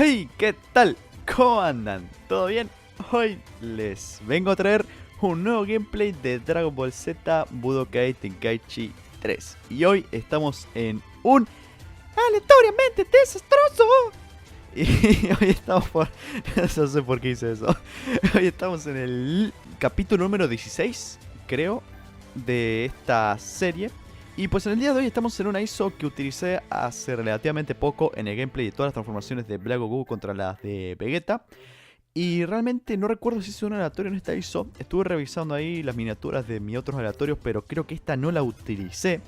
Hey, ¿qué tal? ¿Cómo andan? ¿Todo bien? Hoy les vengo a traer un nuevo gameplay de Dragon Ball Z Budokai Tenkaichi 3. Y hoy estamos en un aleatoriamente desastroso. Y hoy estamos por... No sé por qué hice eso. Hoy estamos en el capítulo número 16, creo, de esta serie. Y pues en el día de hoy estamos en una ISO que utilicé hace relativamente poco en el gameplay de todas las transformaciones de Black Goku contra las de Vegeta. Y realmente no recuerdo si hice un aleatorio en esta ISO. Estuve revisando ahí las miniaturas de mis otros aleatorios, pero creo que esta no la utilicé.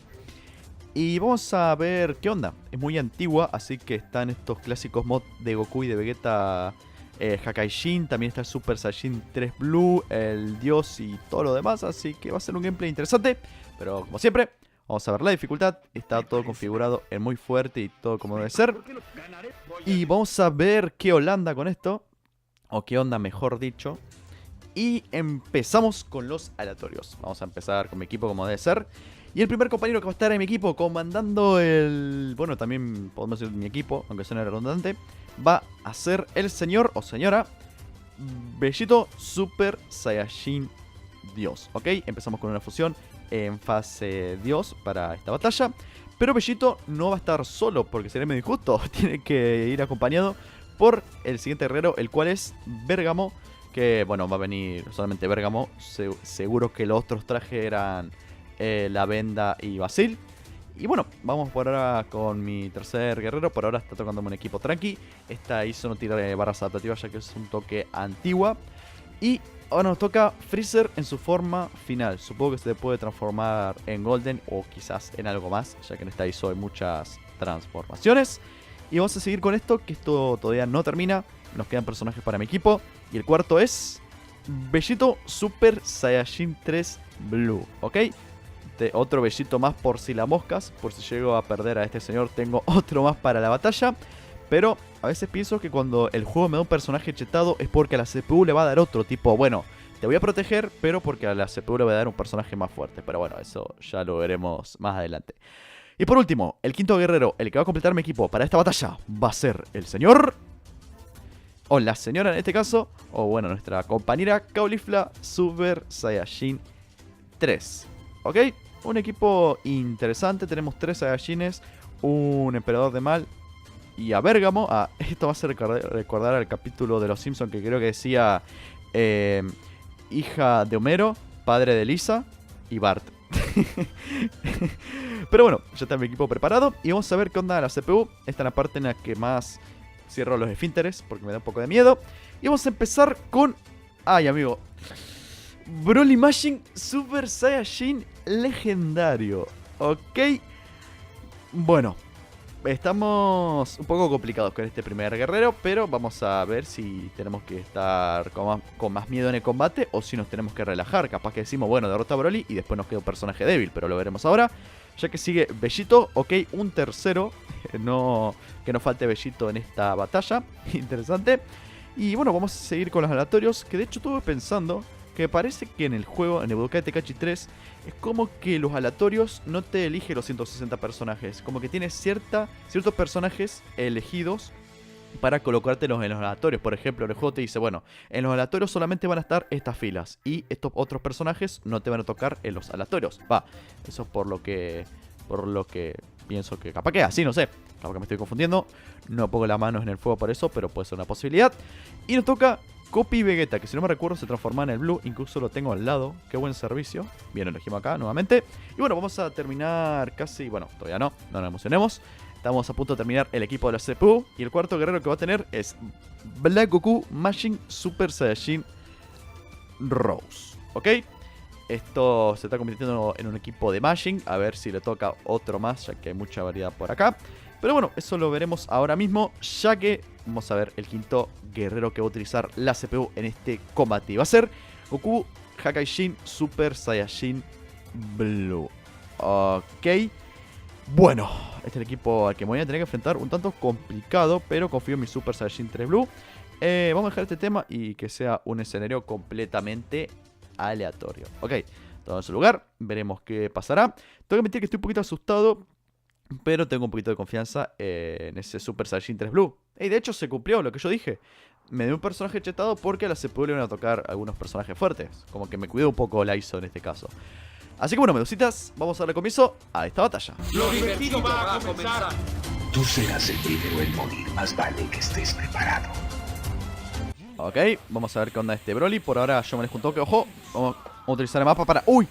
Y vamos a ver qué onda. Es muy antigua, así que están estos clásicos mods de Goku y de Vegeta. Hakaishin, también está el Super Saiyan 3 Blue, el Dios y todo lo demás. Así que va a ser un gameplay interesante. Pero como siempre, vamos a ver la dificultad. Está todo configurado en muy fuerte y todo como debe ser. Y vamos a ver qué Holanda con esto. O qué onda, mejor dicho. Y empezamos con los aleatorios. Vamos a empezar con mi equipo como debe ser. Y el primer compañero que va a estar en mi equipo comandando el... Bueno, también podemos decir mi equipo, aunque suene redundante. Va a ser el señor o señora Vegito Super Saiyajin Dios. ¿Ok? Empezamos con una fusión en fase Dios para esta batalla. Pero Vegito no va a estar solo porque sería medio injusto. Tiene que ir acompañado por el siguiente guerrero, el cual es Bergamo. Que bueno, va a venir solamente Bergamo. Seguro que los otros trajes eran la Venda y Basil. Y bueno, vamos por ahora con mi tercer guerrero. Por ahora está tocándome un equipo tranqui. Esta ISO no tira barras adaptativas ya que es un toque antigua. Y ahora nos toca Freezer en su forma final. Supongo que se puede transformar en Golden o quizás en algo más, ya que en esta ISO hay muchas transformaciones. Y vamos a seguir con esto, que esto todavía no termina. Nos quedan personajes para mi equipo. Y el cuarto es Vegito Super Saiyajin 3 Blue, ¿ok? Otro Vegito más por si la moscas. Por si llego a perder a este señor, tengo otro más para la batalla. Pero a veces pienso que cuando el juego me da un personaje chetado es porque a la CPU le va a dar otro tipo. Bueno, te voy a proteger, pero porque a la CPU le va a dar un personaje más fuerte. Pero bueno, eso ya lo veremos más adelante. Y por último, el quinto guerrero, el que va a completar mi equipo para esta batalla, va a ser el señor... O la señora en este caso, o bueno, nuestra compañera Caulifla Super Saiyajin 3. ¿Ok? Un equipo interesante, tenemos 3 Saiyajines, un Emperador de Mal y a Bergamo. Esto va a hacer recordar al capítulo de Los Simpsons que creo que decía hija de Homero, padre de Lisa y Bart. Pero bueno, ya está mi equipo preparado y vamos a ver qué onda la CPU. Esta es la parte en la que más cierro los esfínteres porque me da un poco de miedo. Y vamos a empezar con... Ay, amigo, Broly Machine Super Saiyajin legendario. Ok. Bueno, estamos un poco complicados con este primer guerrero, pero vamos a ver si tenemos que estar con más miedo en el combate o si nos tenemos que relajar. Capaz que decimos, bueno, derrota a Broly y después nos queda un personaje débil, pero lo veremos ahora. Ya que sigue Vegito, ok, un tercero. No, que no falte Vegito en esta batalla. Interesante. Y bueno, vamos a seguir con los aleatorios. Que de hecho estuve pensando que parece que en el juego, en el Budokai Tenkaichi 3, es como que los aleatorios no te eligen los 160 personajes. Como que tienes ciertos personajes elegidos para colocártelos en los aleatorios. Por ejemplo, el juego te dice, bueno, en los aleatorios solamente van a estar estas filas y estos otros personajes no te van a tocar en los aleatorios. Va, eso es por lo que pienso que capaz que así, no sé. Capaz que me estoy confundiendo. No pongo las manos en el fuego por eso, pero puede ser una posibilidad. Y nos toca Copy Vegeta, que si no me recuerdo se transforma en el Blue. Incluso lo tengo al lado. Qué buen servicio. Bien, lo elegimos acá nuevamente. Y bueno, vamos a terminar casi... Bueno, todavía no nos emocionemos. Estamos a punto de terminar el equipo de la CPU. Y el cuarto guerrero que va a tener es Black Goku Machine Super Saiyajin Rose. ¿Ok? Esto se está convirtiendo en un equipo de Mashing. A ver si le toca otro más, ya que hay mucha variedad por acá. Pero bueno, eso lo veremos ahora mismo, ya que vamos a ver el quinto guerrero que va a utilizar la CPU en este combate. Va a ser Goku Hakaishin Super Saiyajin Blue. Ok. Bueno, este es el equipo al que me voy a tener que enfrentar. Un tanto complicado, pero confío en mi Super Saiyajin 3 Blue. Vamos a dejar este tema y que sea un escenario completamente aleatorio. Ok, todo en su lugar. Veremos qué pasará. Tengo que admitir que estoy un poquito asustado Pero tengo un poquito de confianza en ese Super Saiyajin 3 Blue. Y de hecho se cumplió lo que yo dije. Me dio un personaje chetado porque a la CPU le iban a tocar algunos personajes fuertes. Como que me cuidó un poco la ISO en este caso. Así que bueno, medusitas, vamos a darle comienzo a esta batalla. Lo divertido va a comenzar. Tú serás el primero en morir, más vale que estés preparado. Ok, vamos a ver qué onda este Broly. Por ahora yo manejo un toque, ojo. Vamos a utilizar el mapa para... ¡Uy!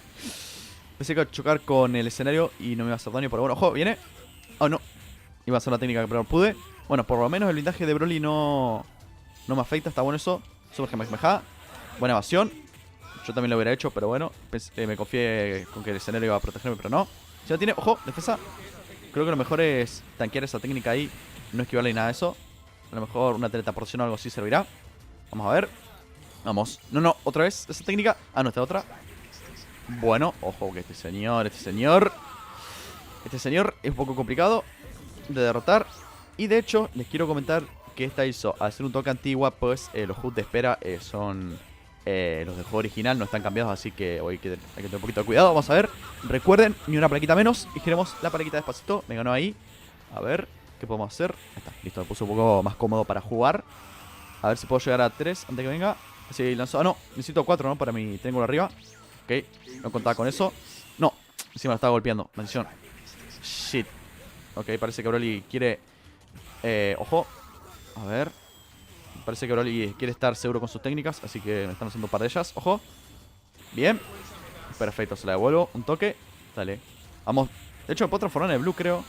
Pensé que iba a chocar con el escenario y no me iba a hacer daño, pero bueno, ojo, viene. Oh, no. Iba a hacer la técnica, pero no pude. Bueno, por lo menos el blindaje de Broly no me afecta, está bueno eso. Super Kamehameha. Buena evasión. Yo también lo hubiera hecho, pero bueno. Me confié con que el escenario iba a protegerme, pero no. Si no tiene, ojo, defensa. Creo que lo mejor es tanquear esa técnica ahí. No esquivarle ni nada de eso. A lo mejor una teleportación o algo así servirá. Vamos a ver. Vamos. No, otra vez esa técnica. Ah, no, esta otra. Bueno, ojo que este señor es un poco complicado de derrotar. Y de hecho, les quiero comentar que esta ISO, al ser un toque antigua, pues los HUD de espera son los del juego original, no están cambiados, así que hay que tener un poquito de cuidado. Vamos a ver. Recuerden, ni una plaquita menos. Y giremos la plaquita despacito. Me ganó ahí. A ver, ¿qué podemos hacer? Ahí está, listo, me puso un poco más cómodo para jugar. A ver si puedo llegar a 3 antes que venga. Así lanzó. Ah, no, necesito 4, ¿no? Para mi triángulo arriba. Ok, no contaba con eso. No, encima lo estaba golpeando. Maldición. Shit. Ok, parece que Broly quiere... ojo. A ver. Parece que Broly quiere estar seguro con sus técnicas. Así que me están haciendo un par de ellas. Ojo. Bien. Perfecto, se la devuelvo. Un toque. Dale. Vamos. De hecho me puedo transformar en el blue, creo.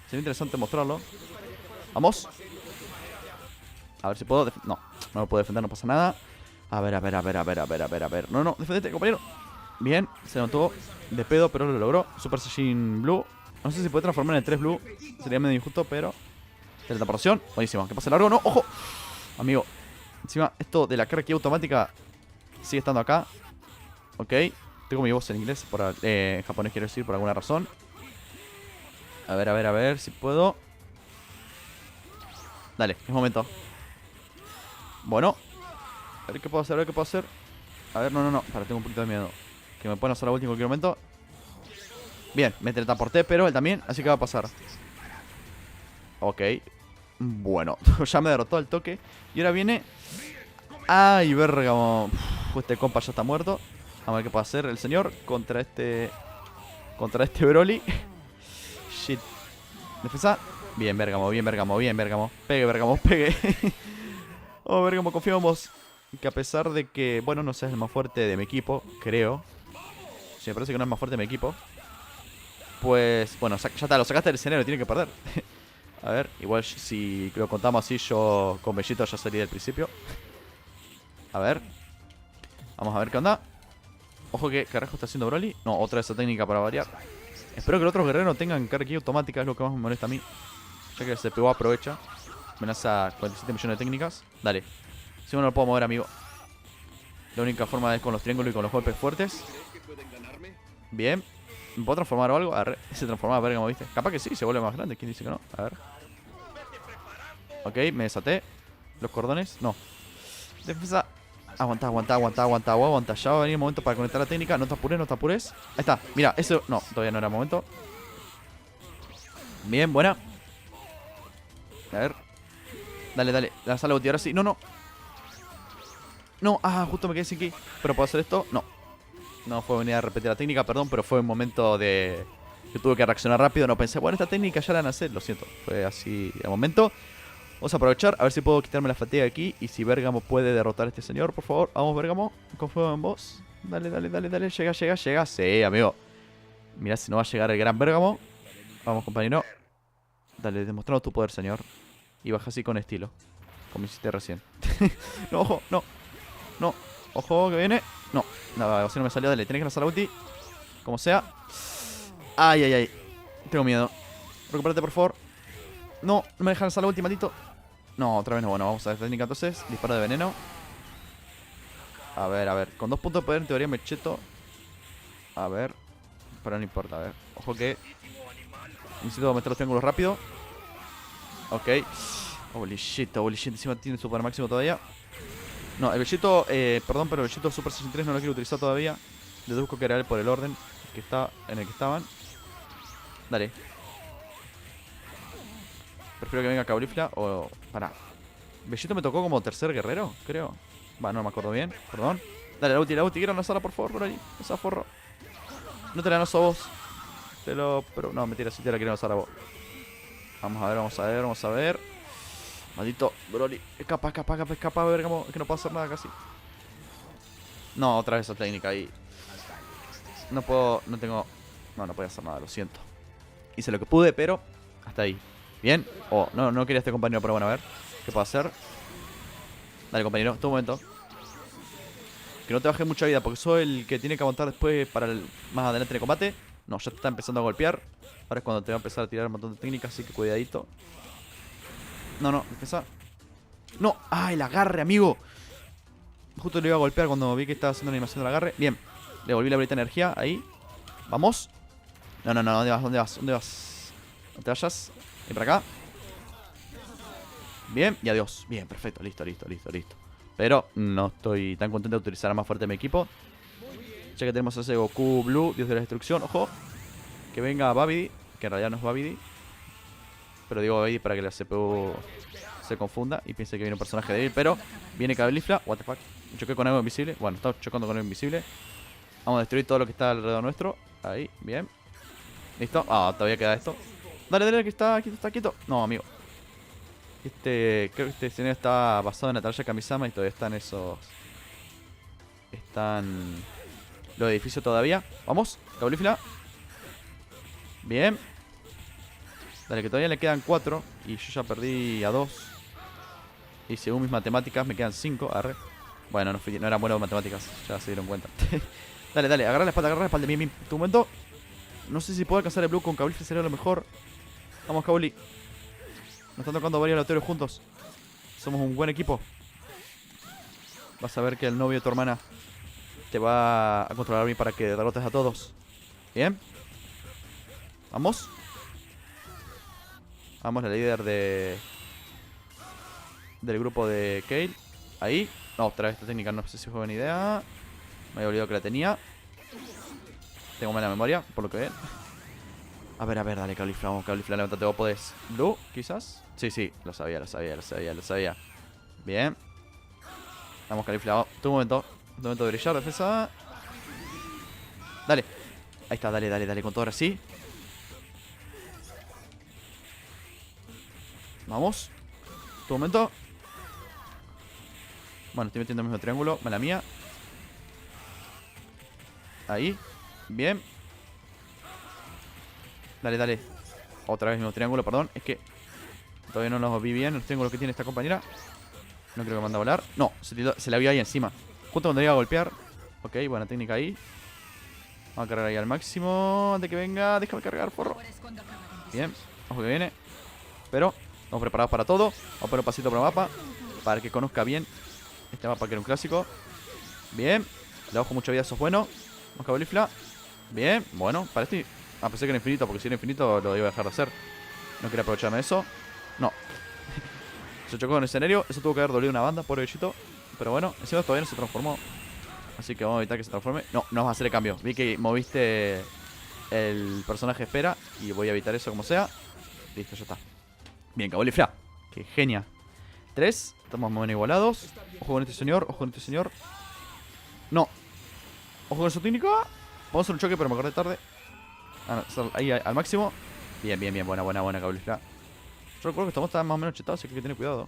Sería interesante mostrarlo. Vamos. A ver si puedo... No lo puedo defender, no pasa nada. A ver. No, defendete, compañero. Bien, se notó de pedo, pero lo logró. Super Saiyajin Blue. No sé si puede transformar en el 3 Blue. Sería medio injusto, pero... Teleportación. Buenísimo. Que pase largo. No, ojo. Amigo. Encima, esto de la carga aquí automática sigue estando acá. Ok. Tengo mi voz en inglés. En japonés quiero decir, por alguna razón. A ver si puedo. Dale, es momento. Bueno. A ver qué puedo hacer, A ver, no. Para, tengo un poquito de miedo. Que me pueden hacer la última en cualquier momento. Bien, me teletransporté, pero él también. Así que va a pasar. Ok. Bueno, ya me derrotó al toque. Y ahora viene... Ay, verga. Este compa ya está muerto. A ver qué puede hacer el señor contra este Broly. Shit. Defensa. Bien, Bergamo. Pegue, Bergamo, pegue. Oh, Bergamo, confío en vos. Que a pesar de que, bueno, no seas el más fuerte de mi equipo, creo. Si me parece que no es más fuerte de mi equipo. Pues, bueno, ya está, lo sacaste del escenario, tiene que perder. A ver, igual si lo contamos así, yo con Bellito ya salí del principio. A ver. Vamos a ver qué onda. Ojo, ¿qué carajo está haciendo Broly? No, otra vez esa técnica para variar. Espero que los otros guerreros no tengan carga aquí automática, es lo que más me molesta a mí. Ya que el CPU aprovecha. Amenaza 47 millones de técnicas. Dale. Si no lo puedo mover, amigo. La única forma es con los triángulos y con los golpes fuertes. Bien. ¿Me puedo transformar o algo? A ver, se transformaba, Bergamo, ¿viste? Capaz que sí, se vuelve más grande. ¿Quién dice que no? A ver. Ok, me desaté. Los cordones, no. Defensa. Aguanta. Ya va a venir el momento para conectar la técnica. No te apures. Ahí está, mira, eso... No, todavía no era el momento. Bien, buena. A ver. Dale. Lanza la ulti, ahora sí. No. No, justo me quedé sin ki. Pero puedo hacer esto. No fue venir a repetir la técnica, perdón, pero fue un momento de... que tuve que reaccionar rápido. No pensé, bueno, esta técnica ya la van a hacer. Lo siento, fue así el momento. Vamos a aprovechar, a ver si puedo quitarme la fatiga aquí. Y si Bergamo puede derrotar a este señor, por favor. Vamos, Bergamo, confío en vos. Dale. Llega. Sí, amigo. Mirá si no va a llegar el gran Bergamo. Vamos, compañero. Dale, demostrando tu poder, señor. Y baja así con estilo, como hiciste recién. No, ojo, no. Ojo, que viene. No, si no me salió, dale, tenés que lanzar la ulti. Como sea. Ay. Tengo miedo. Recupérate, por favor. No me dejan lanzar la ulti, maldito. No, otra vez no. Bueno, vamos a ver la técnica entonces. Disparo de veneno. A ver. Con 2 puntos de poder en teoría me cheto. A ver. Pero no importa, a ver. Ojo que necesito meter los triángulos rápido. Ok. Holy shit. Encima tiene super máximo todavía. No, el Bellito, perdón, pero el Bellito Super Saiyan 3 no lo quiero utilizar todavía. Deduzco que era él por el orden en el que estaban. Dale. Prefiero que venga Caulifla o... Pará. Bellito me tocó como tercer guerrero, creo. Va, no me acuerdo bien, perdón. Dale, la ulti, quiero lanzarla por favor por ahí. Esa forro. No te la lanzo a vos. Pero no, mentira, sí te la quiero lanzar a vos. Vamos a ver, vamos a ver, vamos a ver. Maldito Broly. Escapa, a ver cómo. Es que no puedo hacer nada casi. No, otra vez esa técnica ahí. No puedo, no tengo... No puedo hacer nada, lo siento. Hice lo que pude, pero hasta ahí. Bien. Oh, no quería este compañero, pero bueno, a ver. ¿Qué puedo hacer? Dale, compañero, un momento. Que no te baje mucha vida, porque soy el que tiene que aguantar después para el más adelante en el combate. No, ya te está empezando a golpear. Ahora es cuando te va a empezar a tirar un montón de técnicas, así que cuidadito. No, empieza. No, el agarre, amigo. Justo le iba a golpear cuando vi que estaba haciendo la animación del agarre. Bien, le volví la bolita de energía, ahí. Vamos. No, ¿dónde vas? No te vayas. Ven para acá. Bien, y adiós. Bien, perfecto, listo. Pero no estoy tan contento de utilizar a más fuerte mi equipo. Ya que tenemos a ese Goku Blue, Dios de la Destrucción. Ojo, que venga Babidi, que en realidad no es Babidi. Pero digo Babidi para que la CPU se confunda y piense que viene un personaje débil. Pero viene Caulifla, what the fuck. Choqué con algo invisible. Bueno, está chocando con algo invisible. Vamos a destruir todo lo que está alrededor nuestro. Ahí, bien. Listo. Todavía queda esto. Dale, que está quieto. No, amigo. Creo que este escenario está basado en Natasha Kamisama y todavía están esos... Están... los edificios todavía. Vamos, Caulifla. Bien. Dale, que todavía le quedan 4 y yo ya perdí a 2. Y según mis matemáticas me quedan 5. Arre. Bueno, no eran buenas matemáticas, ya se dieron cuenta. Dale, agarra la espalda, bien. Tu momento. No sé si puedo alcanzar el blue con Caulifla, sería lo mejor. Vamos, Cauli. Nos están tocando varios aleatorios juntos. Somos un buen equipo. Vas a ver que el novio de tu hermana te va a controlar bien para que derrotes a todos. Bien. Vamos. Vamos, la líder del grupo de Kale. Ahí. No, otra vez esta técnica no sé si fue buena idea. Me había olvidado que la tenía. Tengo mala memoria, por lo que ven. A ver, dale, Caulifla, vamos, Caulifla, levántate, vos podés. Blue, quizás. Sí, lo sabía. Bien. Vamos, Caulifla, tu momento de brillar, defensa. Dale. Ahí está, dale, con todo ahora sí. Vamos. Tu momento. Bueno, estoy metiendo el mismo triángulo, mala mía. Ahí. Bien. Dale. Otra vez el mismo triángulo, perdón. Es que todavía no los vi bien los triángulos que tiene esta compañera. No creo que manda a volar. No, se la vio ahí encima. Justo cuando iba a golpear. Ok, buena técnica ahí. Vamos a cargar ahí al máximo. Antes que venga, déjame cargar, porro. Bien, ojo que viene. Pero estamos preparados para todo. Vamos a poner un pasito por el mapa para que conozca bien este mapa que era un clásico. Bien, le bajo mucha vida, eso es bueno. Vamos, Caulifla. Bien, bueno, para este... pensé que era infinito, porque si era infinito lo iba a dejar de hacer. No quería aprovecharme de eso. No. Se chocó en el escenario. Eso tuvo que haber dolido una banda, pobre bellito. Pero bueno, encima todavía no se transformó. Así que vamos a evitar que se transforme. No vamos a hacer el cambio. Vi que moviste el personaje espera y voy a evitar eso como sea. Listo, ya está. Bien, Caulifla. Qué genia. 3. Estamos más o menos igualados. Ojo con este señor, No. Ojo con su técnica. Vamos a hacer un choque, pero me acordé tarde. Ahí al máximo. Bien, buena, Caulifla. Yo recuerdo que estamos más o menos chetados, así que hay que tener cuidado.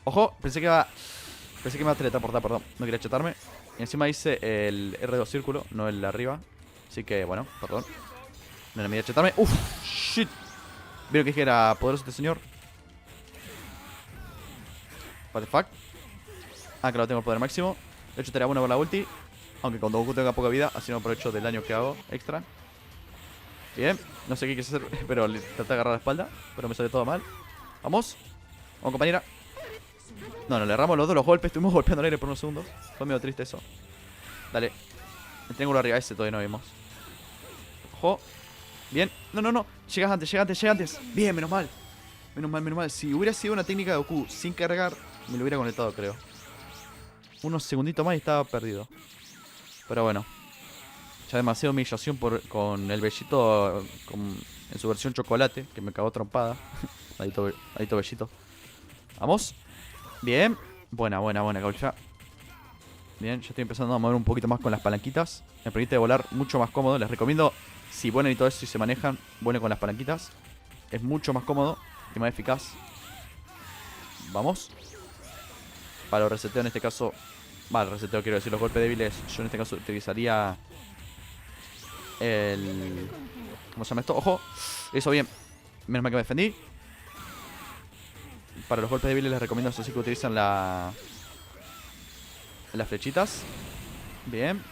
Ojo, pensé que me iba a teletransportar, perdón. No quería chetarme. Y encima hice el R2 círculo, no el de arriba. Así que, bueno, perdón. No me iba a chetarme. Uff, shit. ¿Vieron que dije que era poderoso este señor? What the fuck. Claro, tengo el poder máximo. De hecho, estaría bueno por la ulti. Aunque cuando Goku tenga poca vida, así no aprovecho del daño que hago extra. Bien, no sé qué quise hacer, pero le traté de agarrar la espalda. Pero me salió todo mal. Vamos, compañera. No, le erramos los dos los golpes. Estuvimos golpeando el aire por unos segundos. Fue medio triste eso. Dale. El triángulo arriba, ese todavía no vimos. Ojo. Bien, no. Llegas antes. Bien, menos mal. Si hubiera sido una técnica de Goku sin cargar, me lo hubiera conectado, creo. Unos segunditos más y estaba perdido. Pero bueno. Ya demasiada humillación con el bellito en su versión chocolate, que me cagó trompada. Maldito bellito. Vamos. Bien. Buena, Gaulcha. Bien, yo estoy empezando a mover un poquito más con las palanquitas. Me permite volar mucho más cómodo. Les recomiendo, si vuelan y todo eso y se manejan, vuelen con las palanquitas. Es mucho más cómodo y más eficaz. Vamos. Para los reseteos en este caso... Vale, reseteo quiero decir, los golpes débiles. Yo en este caso utilizaría... el... ¿Cómo se llama esto? ¡Ojo! Eso bien. Menos mal que me defendí. Para los golpes débiles les recomiendo eso sí que utilizan las flechitas. Bien.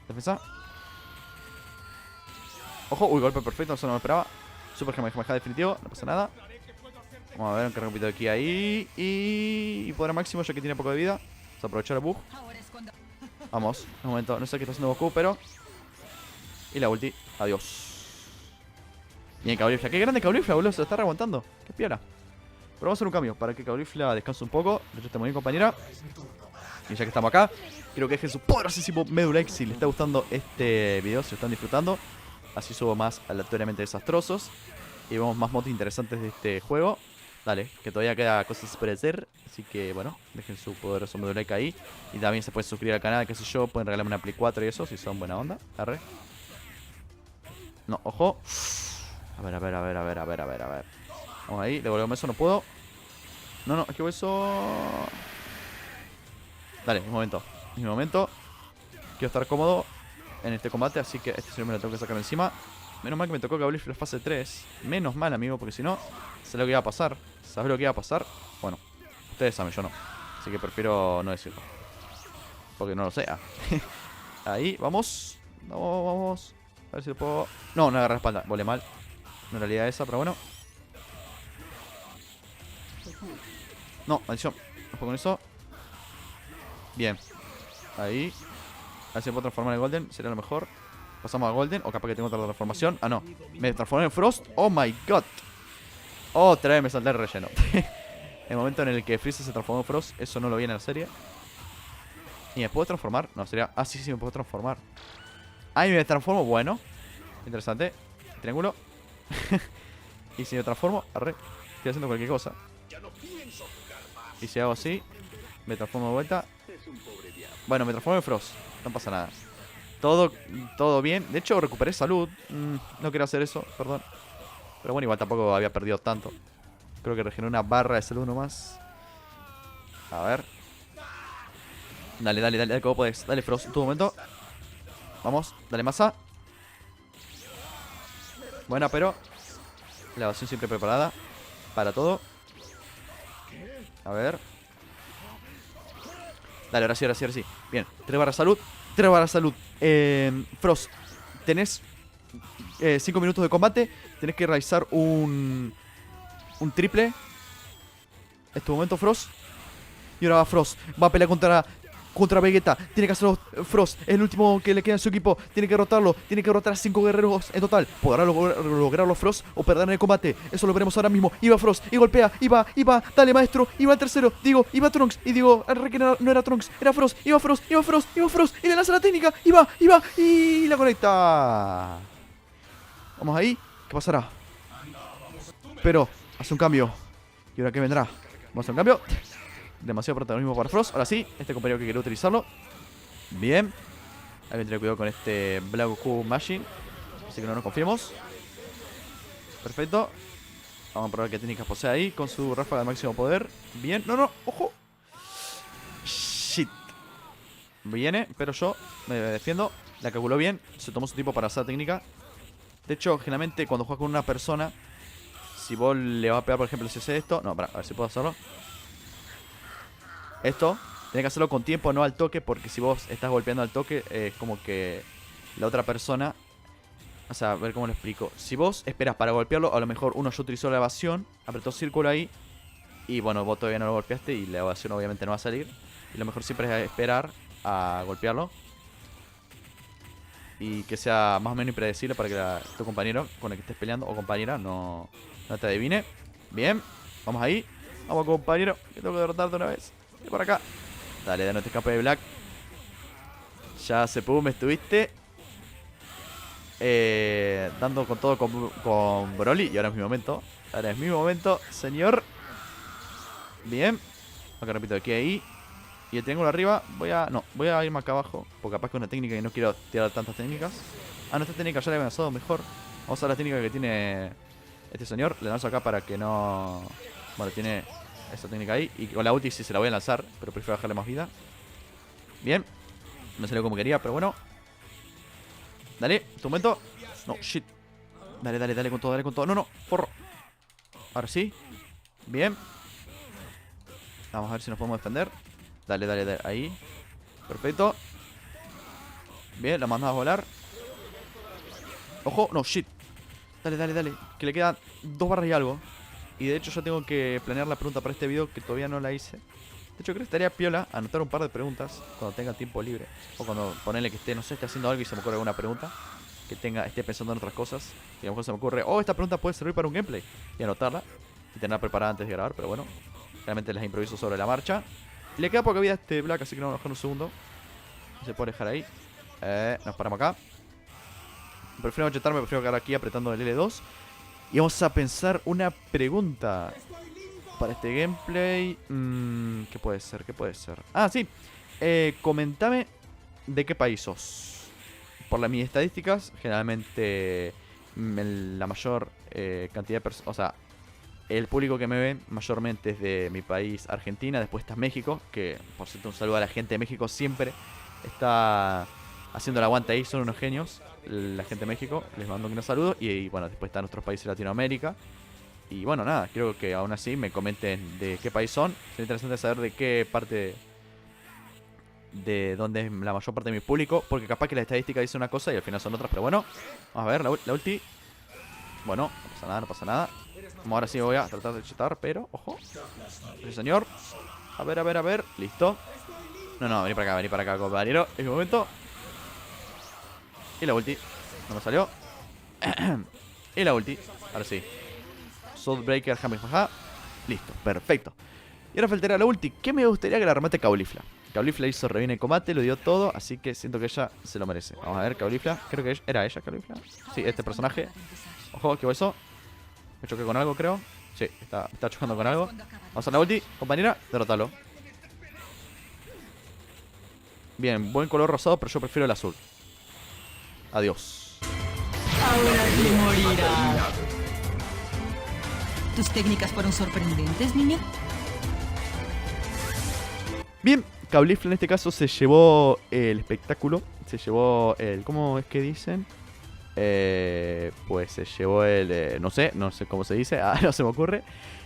Defensa. Ojo, uy, golpe perfecto, eso no me esperaba. Super Kamehameha definitivo, no pasa nada. Vamos a ver, un rapidito de ki ahí. Y poder máximo ya que tiene poco de vida. Vamos a aprovechar el bug. Vamos, un momento, no sé qué está haciendo Goku, pero... Y la ulti, adiós. Bien, Caulifla, qué grande Caulifla, boludo, se lo está reaguantando. Qué piola. Pero vamos a hacer un cambio para que Caulifla descanse un poco. De hecho, está muy bien, compañera. Y ya que estamos acá, quiero que dejen su poderosísimo Medulike si les está gustando este video, si lo están disfrutando. Así subo más aleatoriamente desastrosos y vemos más mods interesantes de este juego. Dale, que todavía queda cosas por hacer. Así que bueno, dejen su poderoso Medulike ahí. Y también se pueden suscribir al canal, qué sé yo. Pueden regalarme una Play 4 y eso, si son buena onda. Arre. No, ojo. A ver. Vamos ahí, devolvemos eso, no puedo. No, es que eso... Dale, mi momento. Quiero estar cómodo en este combate, así que este señor me lo tengo que sacar encima. Menos mal que me tocó Caulifla fase 3. Menos mal, amigo, porque si no, sé lo que iba a pasar. ¿Sabes lo que iba a pasar? Bueno, ustedes saben, yo no. Así que prefiero no decirlo. Porque no lo sea. Ahí, vamos. Vamos. A ver si lo puedo... No agarré la espalda, volé mal. No en realidad esa, pero bueno. No, maldición. Ojo con eso. Bien. Ahí. A ver si puedo transformar en Golden. Sería lo mejor. Pasamos a Golden. O capaz que tengo otra transformación. Ah, no. Me transformé en Frost. Oh my god. Otra vez me salté el relleno. El momento en el que Freezer se transformó en Frost. Eso no lo vi en la serie. ¿Y me puedo transformar? No, sería... Ah, sí, me puedo transformar. Ahí me transformo. Bueno. Interesante. Triángulo. Y si me transformo... Arre. Estoy haciendo cualquier cosa. Y si hago así... Me transformo de vuelta. Bueno, me transformo en Frost. No pasa nada. Todo bien. De hecho, recuperé salud. No quiero hacer eso, perdón. Pero bueno, igual tampoco había perdido tanto. Creo que regeneré una barra de salud nomás. A ver. Dale, como podés. Dale, Frost, en tu momento. Vamos, dale masa. Buena, pero la evasión siempre preparada para todo. A ver. Dale, ahora sí. Bien, 3 barras de salud. Frost, tenés 5 minutos de combate. Tenés que realizar un triple. En tu momento, Frost. Y ahora va Frost. Va a pelear contra Vegeta. Tiene que hacerlo Frost. Es el último que le queda en su equipo. Tiene que derrotarlo. Tiene que derrotar a 5 guerreros en total. ¿Podrá lograrlo Frost o perder en el combate? Eso lo veremos ahora mismo. Iba Frost y golpea. Iba. Dale, maestro. Iba el tercero. Iba Trunks. Y no era Trunks. Era Frost. Iba Frost. Y le lanza la técnica. Iba. Y la conecta. Vamos ahí. ¿Qué pasará? Pero hace un cambio. ¿Y ahora qué vendrá? Vamos a hacer un cambio. Demasiado protagonismo para Frost. Ahora sí, este compañero que quiere utilizarlo. Bien. Hay que tener cuidado con este Black Goku Machine. Así que no nos confiemos. Perfecto. Vamos a probar qué técnicas posee ahí. Con su ráfaga de máximo poder. Bien. No, ojo. Shit. Viene, pero yo me defiendo. La calculó bien. Se tomó su tiempo para hacer la técnica. De hecho, generalmente cuando juegas con una persona, si vos le vas a pegar, por ejemplo, si hace esto. No, para, a ver si puedo hacerlo. Esto, tenés que hacerlo con tiempo, no al toque, porque si vos estás golpeando al toque, es como que la otra persona... O sea, a ver cómo lo explico. Si vos esperas para golpearlo, a lo mejor uno ya utilizó la evasión, apretó círculo ahí, y bueno, vos todavía no lo golpeaste y la evasión obviamente no va a salir. Y lo mejor siempre es esperar a golpearlo. Y que sea más o menos impredecible para que tu compañero con el que estés peleando, o compañera, no te adivine. Bien, vamos ahí. Vamos, compañero, que tengo que derrotarte una vez. Ven por acá. Dale, no te escapes de Black. Ya se pudo, me estuviste. dando con todo con Broly. Y ahora es mi momento. Ahora es mi momento, señor. Bien. Acá repito, aquí ahí. Y el triángulo arriba. Voy a irme acá abajo. Porque capaz que es una técnica y no quiero tirar tantas técnicas. Ah, no, esta técnica ya la he avanzado mejor. Vamos a usar la técnica que tiene este señor. Le lanzo acá para que no... Bueno, tiene esta técnica ahí. Y con la ulti sí se la voy a lanzar, pero prefiero bajarle más vida. Bien. No salió como quería, pero bueno. Dale, tu momento. No, shit. Dale con todo, dale con todo. No, porro. Ahora sí. Bien. Vamos a ver si nos podemos defender. Dale, ahí. Perfecto. Bien, la mandamos a volar. Ojo, no, shit. Dale. Que le quedan 2 barras y algo. Y de hecho yo tengo que planear la pregunta para este video, que todavía no la hice. De hecho creo que estaría piola anotar un par de preguntas cuando tenga tiempo libre. O cuando ponerle que esté, no sé, esté haciendo algo y se me ocurre alguna pregunta. Que esté pensando en otras cosas. Y a lo mejor se me ocurre, oh, esta pregunta puede servir para un gameplay. Y anotarla. Y tenerla preparada antes de grabar, pero bueno. Realmente las improviso sobre la marcha. Le queda poca vida a este Black, así que no vamos a dejar un segundo. Se puede dejar ahí. Nos paramos acá. Prefiero achetarme, prefiero quedar aquí apretando el L2. Y vamos a pensar una pregunta para este gameplay. ¿Qué puede ser? Ah, sí. Comentame de qué país sos. Por mis estadísticas, generalmente la mayor cantidad de personas... O sea, el público que me ven mayormente es de mi país, Argentina. Después está México, que por cierto un saludo a la gente de México. Siempre está haciendo el aguante ahí, son unos genios. La gente de México, les mando un saludo. Y bueno, después están nuestros países de Latinoamérica. Y bueno, nada, creo que aún así me comenten de qué país son. Sería interesante saber de qué parte, de dónde es la mayor parte de mi público. Porque capaz que la estadística dice una cosa y al final son otras. Pero bueno, vamos a ver la ulti. Bueno, no pasa nada. Como ahora sí voy a tratar de chetar, pero, ojo. Sí, señor. A ver, listo. No, vení para acá, compañero. Es mi momento. Y la ulti. No me salió. Y la ulti. Ahora sí. Soulbreaker, Jamejaja. Listo, perfecto. Y ahora faltaría la ulti. ¿Qué me gustaría que la remate Caulifla? Caulifla hizo re bien el combate, lo dio todo. Así que siento que ella se lo merece. Vamos a ver, Caulifla. Creo que era ella, Caulifla. Sí, este personaje. Ojo, ¿qué fue eso? Me choqué con algo, creo. Sí, está chocando con algo. Vamos a la ulti, compañera. Derrotalo. Bien, buen color rosado, pero yo prefiero el azul. Adiós. Ahora tú morirás. ¿Tus técnicas fueron sorprendentes, niño? Bien, Caulifla en este caso se llevó el espectáculo. Se llevó el... ¿Cómo es que dicen? Pues se llevó el... no sé cómo se dice. No se me ocurre.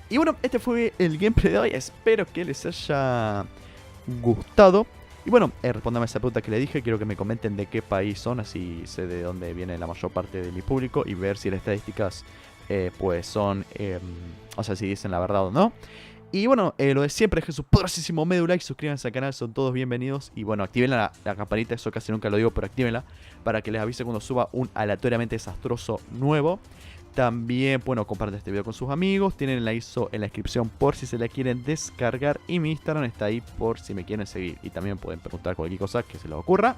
Y bueno, este fue el gameplay de hoy. Espero que les haya gustado. Y bueno, respóndame a esa pregunta que le dije. Quiero que me comenten de qué país son, así sé de dónde viene la mayor parte de mi público. Y ver si las estadísticas pues son... o sea, si dicen la verdad o no. Y bueno, lo de siempre, dejen su poderosísimo medio like, suscríbanse al canal, son todos bienvenidos. Y bueno, activen la campanita, eso casi nunca lo digo, pero actívenla para que les avise cuando suba un aleatoriamente desastroso nuevo. También, bueno, comparten este video con sus amigos. Tienen la ISO en la descripción por si se la quieren descargar. Y mi Instagram está ahí por si me quieren seguir. Y también pueden preguntar cualquier cosa que se les ocurra.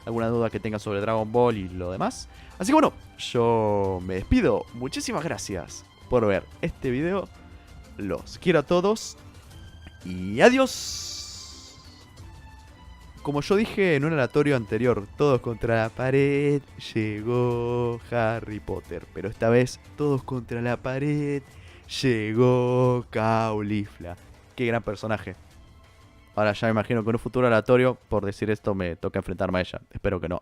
Alguna duda que tengan sobre Dragon Ball y lo demás. Así que bueno, yo me despido. Muchísimas gracias por ver este video. Los quiero a todos. Y adiós. Como yo dije en un aleatorio anterior, todos contra la pared, llegó Harry Potter. Pero esta vez, todos contra la pared, llegó Caulifla. Qué gran personaje. Ahora ya me imagino que en un futuro aleatorio, por decir esto, me toca enfrentarme a ella. Espero que no.